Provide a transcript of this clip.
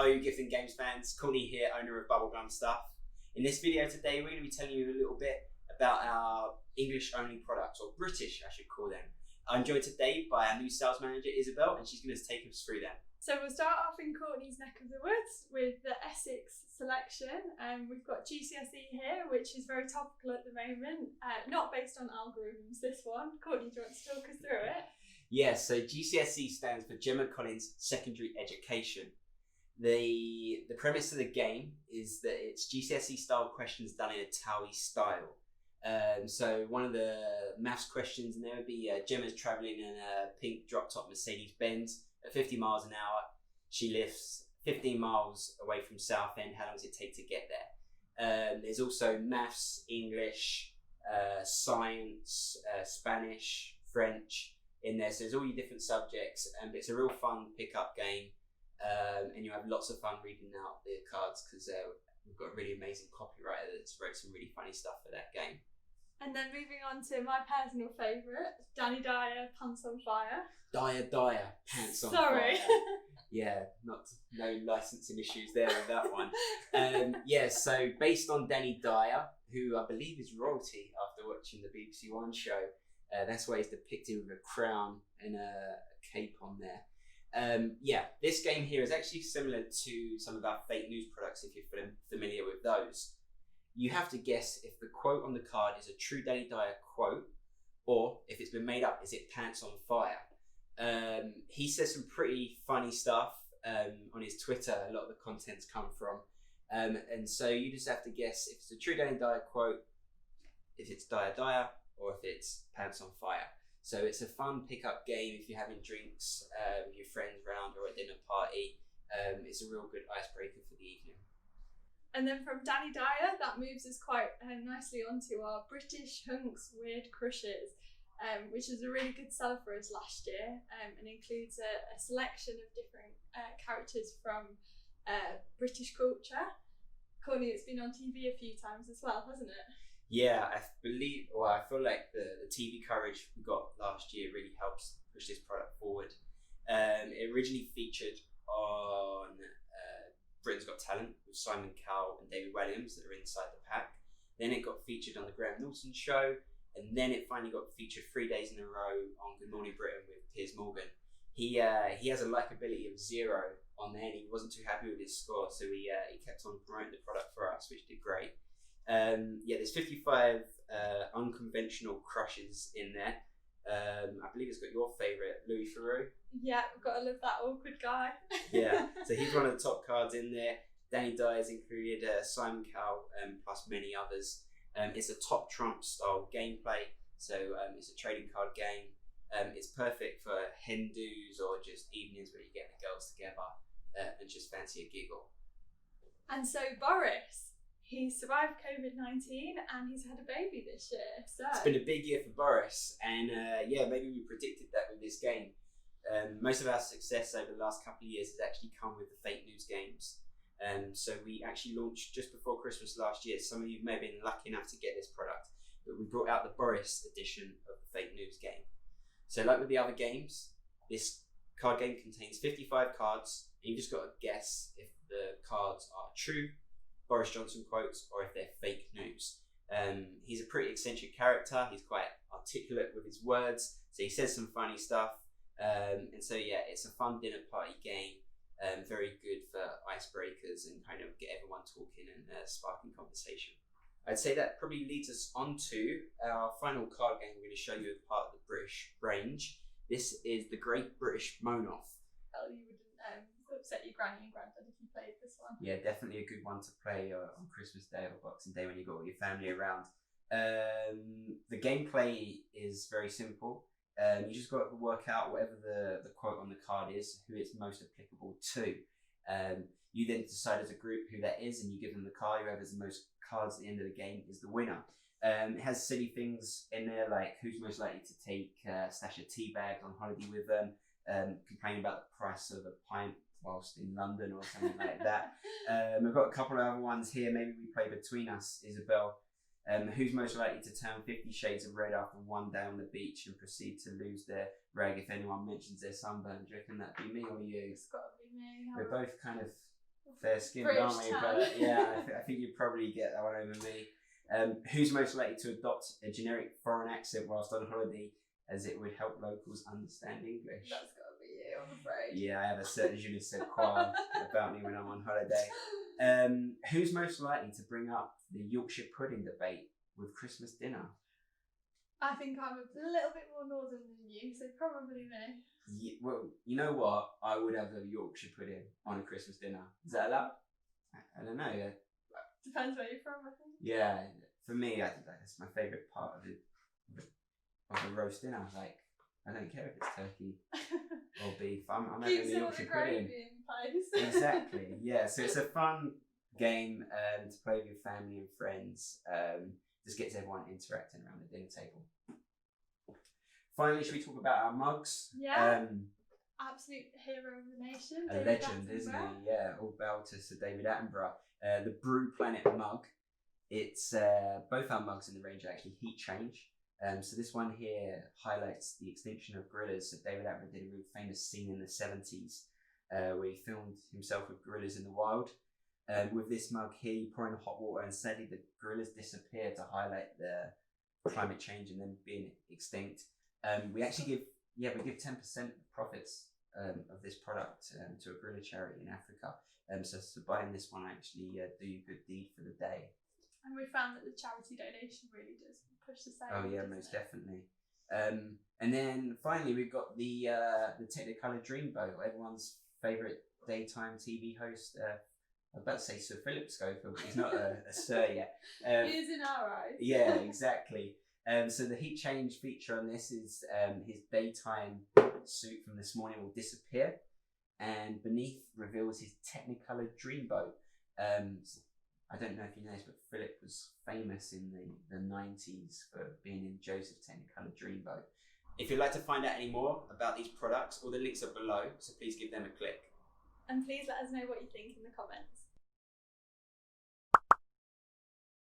Hello, Gifting Games fans. Courtney here, owner of Bubblegum Stuff. In this video today, we're going to be telling you a little bit about our English-only products, or British, I should call them. I'm joined today by our new sales manager, Isabel, and she's going to take us through them. So we'll start off in Courtney's neck of the woods with the Essex selection. We've got GCSE here, which is very topical at the moment. Not based on algorithms, this one. Courtney, do you want to talk us through it? Yes, so GCSE stands for Gemma Collins Secondary Education. The premise of the game is that it's GCSE style questions done in a TOWIE style. So one of the maths questions in there would be Gemma's travelling in a pink drop-top Mercedes-Benz at 50 miles an hour. She lives 15 miles away from Southend. How long does it take to get there? There's also maths, English, science, Spanish, French in there. So there's all your different subjects, and it's a real fun pick-up game. And you have lots of fun reading out the cards because we've got a really amazing copywriter that's wrote some really funny stuff for that game. And then moving on to my personal favourite, Danny Dyer, Pants on Fire. Dyer, Pants on Sorry. Fire. Yeah, no licensing issues there with that one. So based on Danny Dyer, who I believe is royalty after watching the BBC One show. That's why he's depicted with a crown and a cape on there. This game here is actually similar to some of our fake news products, if you're familiar with those. You have to guess if the quote on the card is a true Danny Dyer quote, or if it's been made up, is it Pants on Fire? He says some pretty funny stuff on his Twitter. A lot of the content's come from. And so you just have to guess if it's a true Danny Dyer quote, if it's Dyer, or if it's Pants on Fire. So it's a fun pick-up game if you're having drinks with your friends round or a dinner party. It's a real good icebreaker for the evening. And then from Danny Dyer, that moves us quite nicely onto our British Hunks Weird Crushes, which is a really good seller for us last year, and includes a selection of different characters from British culture. Courtney, it's been on TV a few times as well, hasn't it? Yeah, I feel like the TV coverage we got last year really helps push this product forward. It originally featured on Britain's Got Talent with Simon Cowell and David Walliams that are inside the pack. Then it got featured on the Graham Norton show, and then it finally got featured 3 days in a row on Good Morning Britain with Piers Morgan. He has a likability of 0 on there, and he wasn't too happy with his score, so he kept on promoting the product for us, which did great. There's 55 unconventional crushes in there. I believe it's got your favourite, Louis Theroux. Yeah, we've got to love that awkward guy. Yeah, so he's one of the top cards in there. Danny Dyer's included, Simon Cowell, plus many others. It's a top trump style gameplay, so it's a trading card game. It's perfect for hen do's or just evenings where you get the girls together and just fancy a giggle. And so Boris, he survived COVID-19 and he's had a baby this year. So it's been a big year for Boris, and maybe we predicted that with this game. Most of our success over the last couple of years has actually come with the fake news games. So we actually launched just before Christmas last year. Some of you may have been lucky enough to get this product, but we brought out the Boris edition of the fake news game. So like with the other games, this card game contains 55 cards, and you've just got to guess if the cards are true Boris Johnson quotes or if they're fake news. He's a pretty eccentric character. He's quite articulate with his words, so he says some funny stuff. It's a fun dinner party game, very good for icebreakers and kind of get everyone talking and sparking conversation. I'd say that probably leads us on to our final card game we're going to show you as part of the British range. This is the Great British Moan-Off. Oh, you wouldn't upset your granny and granddad if you played this one. Yeah, definitely a good one to play on Christmas Day or Boxing Day when you've got all your family around. The gameplay is very simple. You just got to work out whatever the quote on the card is, who it's most applicable to. You then decide as a group who that is, and you give them the card. Whoever has the most cards at the end of the game is the winner. It has silly things in there like who's most likely to take stash of tea bags on holiday with them, complain about the price of a pint whilst in London or something like that. We've got a couple of other ones here. Maybe we play between us, Isabel. Who's most likely to turn 50 shades of red after one day on the beach and proceed to lose their rag if anyone mentions their sunburn? Do you reckon that'd be me or you? It's got to be me. We're both kind of fair skinned, British aren't we? tan. But yeah, I think you'd probably get that one over me. Who's most likely to adopt a generic foreign accent whilst on holiday, as it would help locals understand English? That's got to be you, I'm afraid. Yeah, I have a certain je ne sais quoi about me when I'm on holiday. Who's most likely to bring up the Yorkshire pudding debate with Christmas dinner? I think I'm a little bit more northern than you, so probably me. Yeah, well, you know what? I would have a Yorkshire pudding on a Christmas dinner. Is that allowed? I don't know. Yeah. Depends where you're from, I think. Yeah, for me, that's my favourite part of the roast dinner. Like, I don't care if it's turkey or beef. I'm having Keeps a all the Yorkshire pudding. gravy in place. Exactly. Yeah. So it's a fun game to play with your family and friends. Just gets everyone interacting around the dinner table. Finally, should we talk about our mugs? Yeah. Absolute hero of the nation. A David legend, isn't Attenborough. he? Yeah, all bow to Sir David Attenborough. The Brew Planet mug. It's both our mugs in the range are actually heat change. So this one here highlights the extinction of gorillas. So David Attenborough did a real famous scene in the 70s where he filmed himself with gorillas in the wild. With this mug here, you pour in hot water and sadly the gorillas disappear to highlight the climate change and them being extinct. We actually give 10% of profits of this product to a gorilla charity in Africa. So buying this one actually do you a good deed for the day. And we found that the charity donation really does push the sale. Oh yeah, most definitely. And then finally we've got the Technicolor Dreamboat, everyone's favourite daytime TV host. I was about to say Sir Philip Schofield, but he's not a sir yet. He is in our eyes. Yeah, exactly. So the heat change feature on this is his daytime suit from this morning will disappear, and beneath reveals his Technicolor Dreamboat. I don't know if you know this, but Philip was famous in the 90s for being in Joseph's Technicolor Dreamboat. If you'd like to find out any more about these products, all the links are below, so please give them a click. And please let us know what you think in the comments.